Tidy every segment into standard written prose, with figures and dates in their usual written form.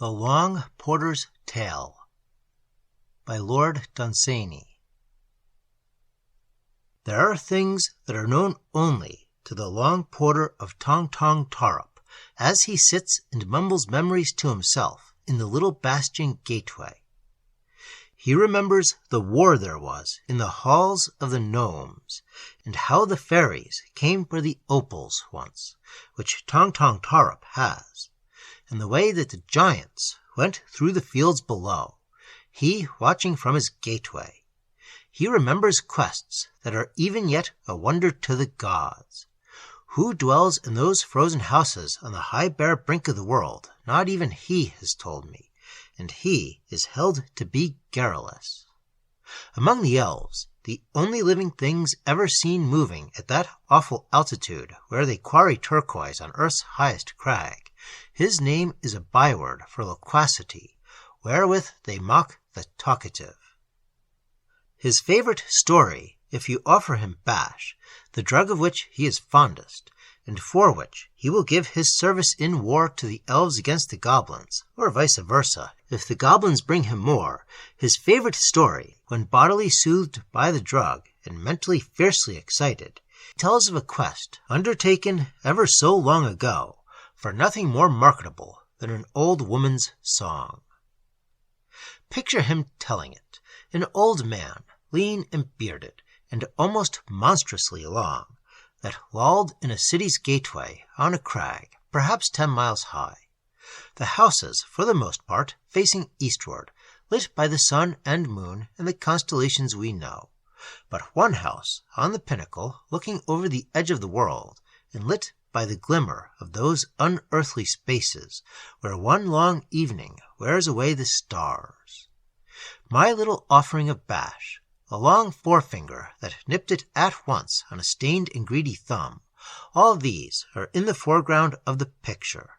The Long Porter's Tale by Lord Dunsany. There are things that are known only to the Long Porter of Tong Tong Tarrup, as he sits and mumbles memories to himself in the little bastion gateway. He remembers the war there was in the halls of the gnomes, and how the fairies came for the opals once, which Tong Tong Tarrup has, and the way that the giants went through the fields below, he watching from his gateway. He remembers quests that are even yet a wonder to the gods. Who dwells in those frozen houses on the high bare brink of the world? Not even he has told me, and he is held to be garrulous. Among the elves, the only living things ever seen moving at that awful altitude where they quarry turquoise on earth's highest crag, his name is a byword for loquacity, wherewith they mock the talkative. His favorite story, if you offer him bash, the drug of which he is fondest, and for which he will give his service in war to the elves against the goblins, or vice versa, if the goblins bring him more, his favorite story, when bodily soothed by the drug and mentally fiercely excited, tells of a quest undertaken ever so long ago, for nothing more marketable than an old woman's song. Picture him telling it, an old man, lean and bearded, and almost monstrously long, that lolled in a city's gateway on a crag, perhaps 10 miles high. The houses, for the most part, facing eastward, lit by the sun and moon and the constellations we know, but one house on the pinnacle looking over the edge of the world, and lit by the glimmer of those unearthly spaces where one long evening wears away the stars. My little offering of bash, a long forefinger that nipped it at once on a stained and greedy thumb, all these are in the foreground of the picture.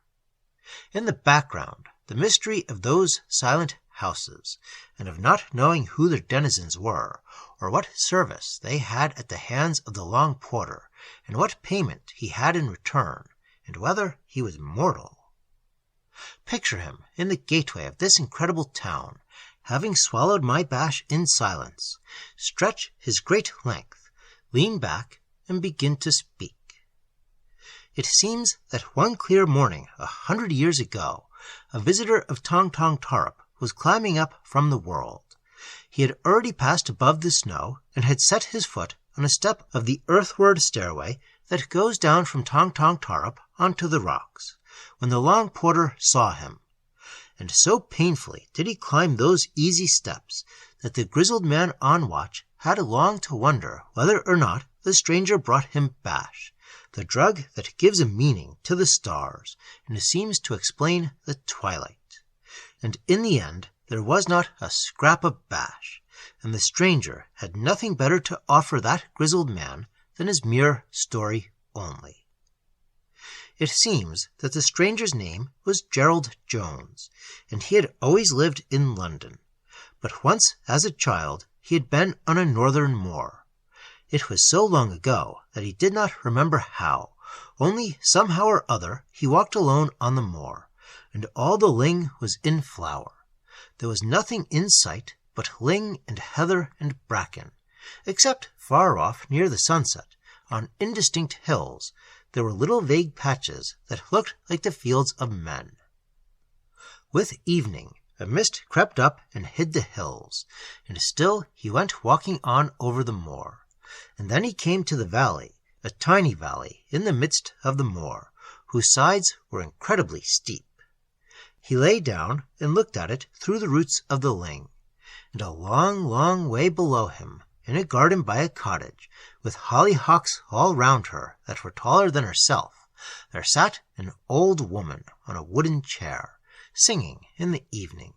In the background, the mystery of those silent houses, and of not knowing who their denizens were, or what service they had at the hands of the Long Porter, and what payment he had in return, and whether he was mortal. Picture him in the gateway of this incredible town, having swallowed my bash in silence, stretch his great length, lean back, and begin to speak. It seems that one clear morning 100 years ago, a visitor of Tong Tong Tarrup was climbing up from the world. He had already passed above the snow and had set his foot on a step of the earthward stairway that goes down from Tong Tong Tarrup onto the rocks, when the Long Porter saw him. And so painfully did he climb those easy steps that the grizzled man on watch had long to wonder whether or not the stranger brought him bash, the drug that gives a meaning to the stars and seems to explain the twilight. And in the end there was not a scrap of bash, and the stranger had nothing better to offer that grizzled man than his mere story only. It seems that the stranger's name was Gerald Jones, and he had always lived in London, but once as a child he had been on a northern moor. It was so long ago that he did not remember how, only somehow or other he walked alone on the moor, and all the ling was in flower. There was nothing in sight but ling and heather and bracken, except far off near the sunset, on indistinct hills, there were little vague patches that looked like the fields of men. With evening, a mist crept up and hid the hills, and still he went walking on over the moor. And then he came to the valley, a tiny valley in the midst of the moor, whose sides were incredibly steep. He lay down and looked at it through the roots of the ling, and a long, long way below him, in a garden by a cottage, with hollyhocks all round her that were taller than herself, there sat an old woman on a wooden chair, singing in the evening.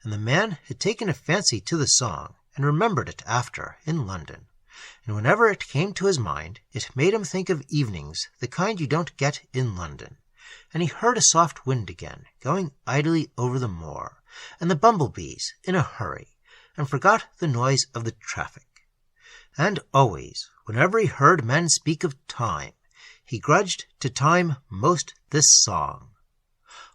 And the man had taken a fancy to the song, and remembered it after in London, and whenever it came to his mind, it made him think of evenings, the kind you don't get in London. And he heard a soft wind again, going idly over the moor, and the bumblebees in a hurry, and forgot the noise of the traffic. And always, whenever he heard men speak of time, he grudged to time most this song.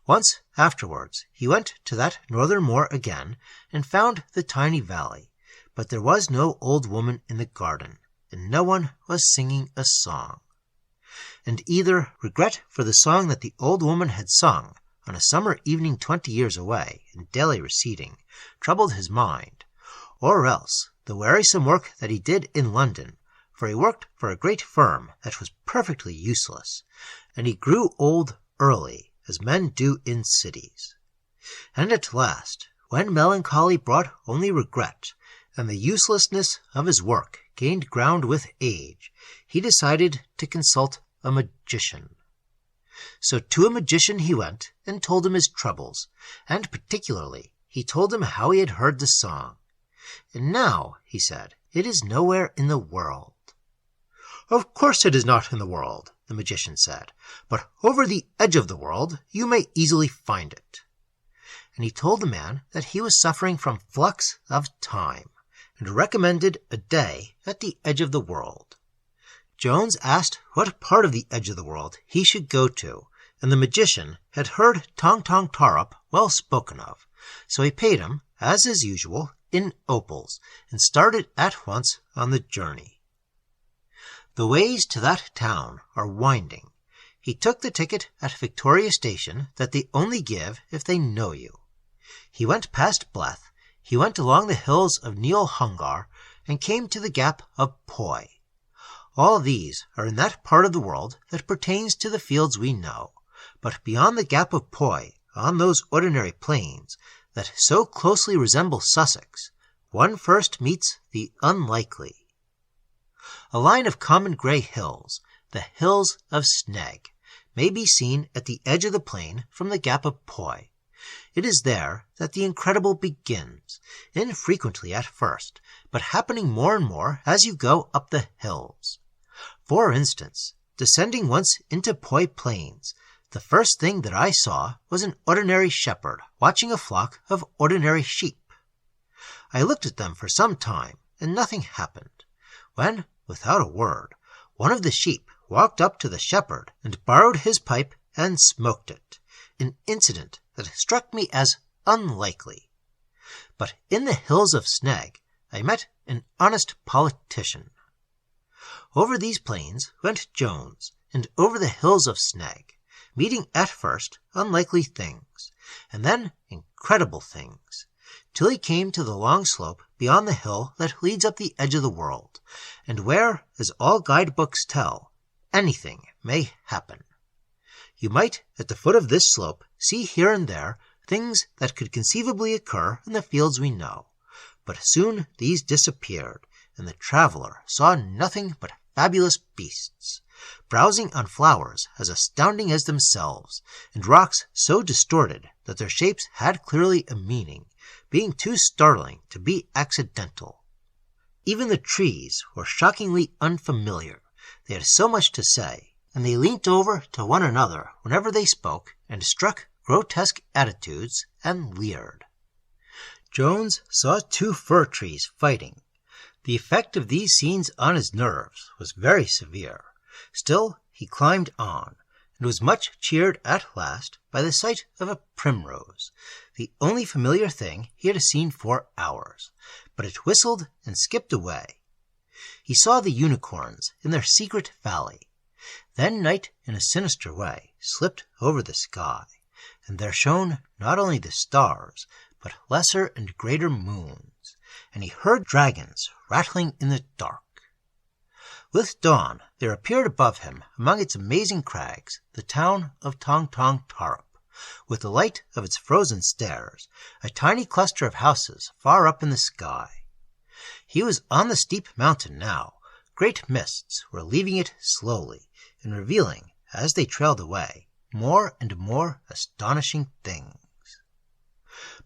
Once afterwards he went to that northern moor again, and found the tiny valley, but there was no old woman in the garden, and no one was singing a song. And either regret for the song that the old woman had sung on a summer evening 20 years away, and daily receding, troubled his mind, or else the wearisome work that he did in London, for he worked for a great firm that was perfectly useless, and he grew old early, as men do in cities. And at last, when melancholy brought only regret, and the uselessness of his work gained ground with age, he decided to consult a magician. So to a magician he went and told him his troubles, and particularly he told him how he had heard the song. And now, he said, it is nowhere in the world. Of course it is not in the world, the magician said, but over the edge of the world you may easily find it. And he told the man that he was suffering from flux of time, and recommended a day at the edge of the world. Jones asked what part of the edge of the world he should go to, and the magician had heard Tong Tong Tarrup well spoken of, so he paid him, as is usual, in opals, and started at once on the journey. The ways to that town are winding. He took the ticket at Victoria Station that they only give if they know you. He went past Blyth, he went along the hills of Neol-Hungar, and came to the gap of Poi. All these are in that part of the world that pertains to the fields we know, but beyond the gap of Poi, on those ordinary plains that so closely resemble Sussex, one first meets the unlikely. A line of common grey hills, the hills of Sneg, may be seen at the edge of the plain from the gap of Poi. It is there that the incredible begins, infrequently at first, but happening more and more as you go up the hills. For instance, descending once into Poi Plains, the first thing that I saw was an ordinary shepherd watching a flock of ordinary sheep. I looked at them for some time, and nothing happened, when, without a word, one of the sheep walked up to the shepherd and borrowed his pipe and smoked it, an incident that struck me as unlikely. But in the hills of Sneg I met an honest politician. Over these plains went Jones, and over the hills of Sneg, meeting at first unlikely things, and then incredible things, till he came to the long slope beyond the hill that leads up the edge of the world, and where, as all guidebooks tell, anything may happen. You might, at the foot of this slope, see here and there things that could conceivably occur in the fields we know, but soon these disappeared, and the traveller saw nothing but fabulous beasts, browsing on flowers as astounding as themselves, and rocks so distorted that their shapes had clearly a meaning, being too startling to be accidental. Even the trees were shockingly unfamiliar. They had so much to say, and they leant over to one another whenever they spoke, and struck grotesque attitudes and leered. Jones saw 2 fir trees fighting. The effect of these scenes on his nerves was very severe. Still he climbed on, and was much cheered at last by the sight of a primrose, the only familiar thing he had seen for hours, but it whistled and skipped away. He saw the unicorns in their secret valley. Then night in a sinister way slipped over the sky, and there shone not only the stars, but lesser and greater moons, and he heard dragons rattling in the dark. With dawn there appeared above him, among its amazing crags, the town of Tong Tong Tarrup, with the light of its frozen stairs, a tiny cluster of houses far up in the sky. He was on the steep mountain now. Great mists were leaving it slowly, and revealing, as they trailed away, more and more astonishing things.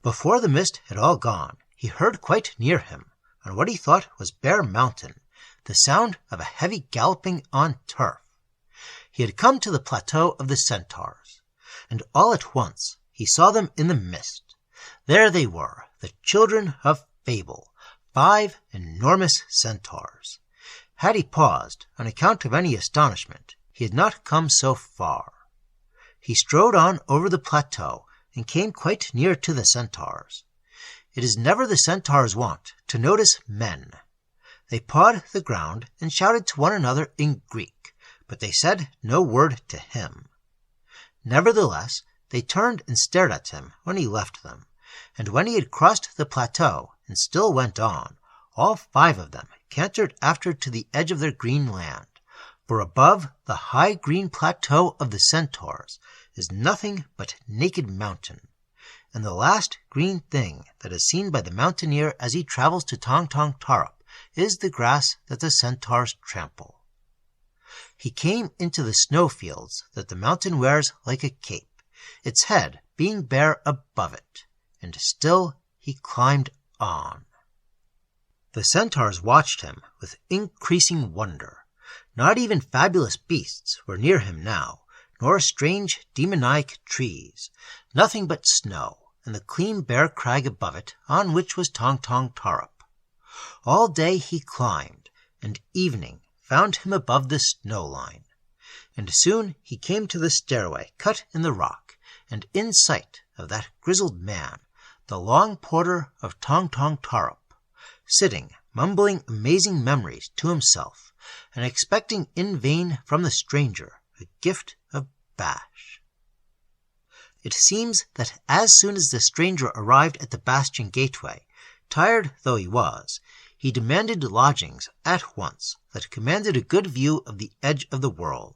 Before the mist had all gone, he heard quite near him, on what he thought was Bear Mountain, the sound of a heavy galloping on turf. He had come to the plateau of the centaurs, and all at once he saw them in the mist. There they were, the children of fable, 5 enormous centaurs. Had he paused, on account of any astonishment, he had not come so far. He strode on over the plateau and came quite near to the centaurs. It is never the centaurs' wont to notice men. They pawed the ground and shouted to one another in Greek, but they said no word to him. Nevertheless, they turned and stared at him when he left them, and when he had crossed the plateau and still went on, all 5 of them cantered after to the edge of their green land, for above the high green plateau of the centaurs is nothing but naked mountain, and the last green thing that is seen by the mountaineer as he travels to Tong Tong Tarrup is the grass that the centaurs trample. He came into the snowfields that the mountain wears like a cape, its head being bare above it, and still he climbed on. The centaurs watched him with increasing wonder. Not even fabulous beasts were near him now, nor strange demoniac trees, nothing but snow, and the clean bare crag above it on which was Tong Tong Tarrup. All day he climbed, and evening found him above the snow line, and soon he came to the stairway cut in the rock, and in sight of that grizzled man, the long porter of Tong Tong Tarrup, sitting mumbling amazing memories to himself, and expecting in vain from the stranger a gift of bash. It seems that as soon as the stranger arrived at the bastion gateway, tired though he was, he demanded lodgings at once that commanded a good view of the edge of the world.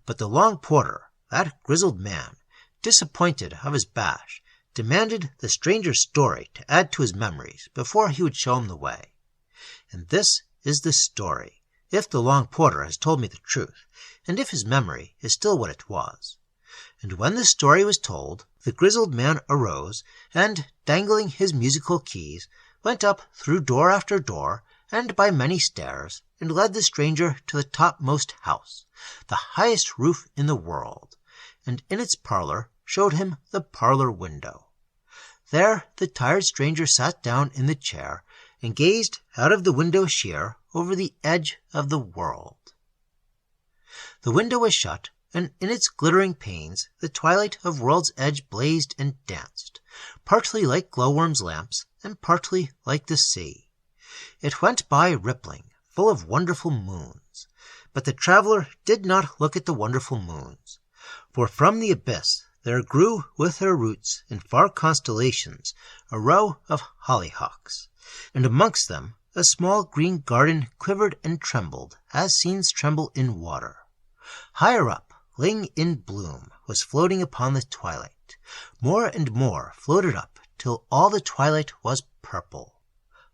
But the long porter, that grizzled man, disappointed of his bash, demanded the stranger's story to add to his memories before he would show him the way. And this is the story, if the long porter has told me the truth, and if his memory is still what it was. And when the story was told, the grizzled man arose, and, dangling his musical keys, went up through door after door, and by many stairs, and led the stranger to the topmost house, the highest roof in the world, and in its parlor showed him the parlor window. There the tired stranger sat down in the chair, and gazed out of the window sheer over the edge of the world. The window was shut, and in its glittering panes the twilight of world's edge blazed and danced, partly like glowworms' lamps, and partly like the sea. It went by rippling, full of wonderful moons. But the traveler did not look at the wonderful moons, for from the abyss there grew with their roots in far constellations a row of hollyhocks, and amongst them a small green garden quivered and trembled as scenes tremble in water. Higher up, ling in bloom was floating upon the twilight. More and more floated up till all the twilight was purple.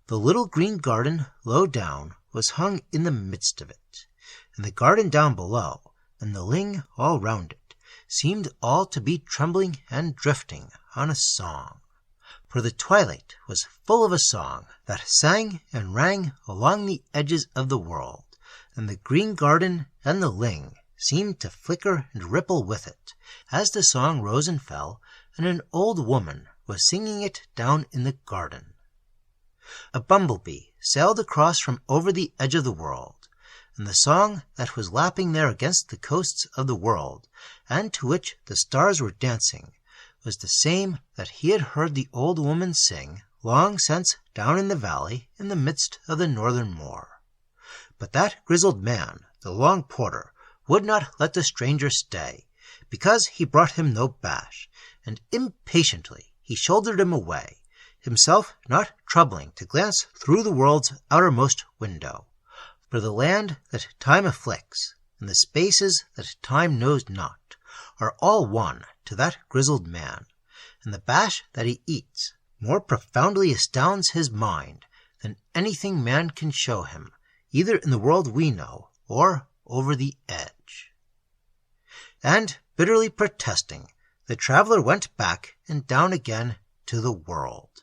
The little green garden low down was hung in the midst of it, and the garden down below, and the ling all round it, seemed all to be trembling and drifting on a song. For the twilight was full of a song that sang and rang along the edges of the world, and the green garden and the ling seemed to flicker and ripple with it, as the song rose and fell, and an old woman was singing it down in the garden. A bumblebee sailed across from over the edge of the world, and the song that was lapping there against the coasts of the world, and to which the stars were dancing, was the same that he had heard the old woman sing long since down in the valley in the midst of the northern moor. But that grizzled man, the long porter, would not let the stranger stay, because he brought him no bash, and impatiently he shouldered him away, himself not troubling to glance through the world's outermost window. For the land that time afflicts, and the spaces that time knows not, are all one to that grizzled man, and the bash that he eats more profoundly astounds his mind than anything man can show him, either in the world we know, or over the edge. And, bitterly protesting, the traveler went back and down again to the world.